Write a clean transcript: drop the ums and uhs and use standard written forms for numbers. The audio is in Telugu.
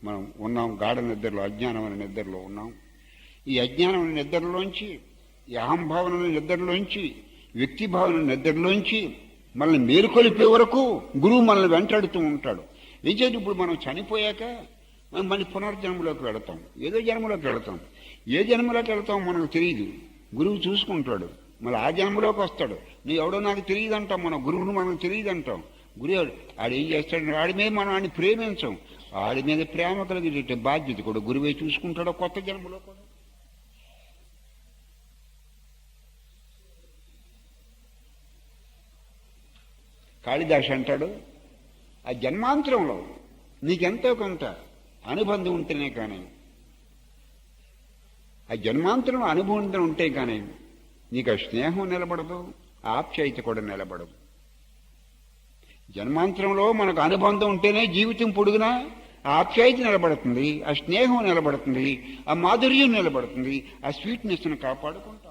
మనం ఉన్నాం. గాఢ నిద్రలో, అజ్ఞానం అనే నిద్రలో ఉన్నాం. ఈ అజ్ఞానం అనే నిద్రలోంచి, ఈ అహంభావన అనే నిద్రలోంచి, వ్యక్తిభావన నిద్రలోంచి మనల్ని మేలుకొలిపే వరకు గురువు మనల్ని వెంటాడుతూ ఉంటాడు. ఏం చేయాలి? ఇప్పుడు మనం చనిపోయాక మనం మళ్ళీ పునర్జన్మలోకి వెళతాం, ఏదో జన్మలోకి వెళతాం. ఏ జన్మలోకి వెళతాం మనకు తెలియదు, గురువు చూసుకుంటాడు. మళ్ళీ ఆ జన్మలోకి వస్తాడు. నువ్వు ఎవడో నాకు తెలియదు అంటాం, మన గురువును మనకు తెలియదు అంటాం. గురువు ఆడేం చేస్తాడు? ఆడి మీద మనం ఆడిని ప్రేమించాం. ఆడి మీద ప్రేమ కలిగే బాధ్యత కూడా గురువే చూసుకుంటాడు కొత్త జన్మలో కూడా. కాళిదాసు అంటాడు, ఆ జన్మాంతరంలో నీకెంతో కొంత అనుబంధం ఉంటేనే కానీ, ఆ జన్మాంతరం అనుబంధం ఉంటే కానీ నీకు ఆ స్నేహం నిలబడదు, ఆప్యాయత కూడా నిలబడదు. జన్మాంతరంలో మనకు అనుబంధం ఉంటేనే జీవితం పొడుగునా ఆప్యాయత నిలబడుతుంది, ఆ స్నేహం నిలబడుతుంది, ఆ మాధుర్యం నిలబడుతుంది, ఆ స్వీట్నెస్ను కాపాడుకుంటాం.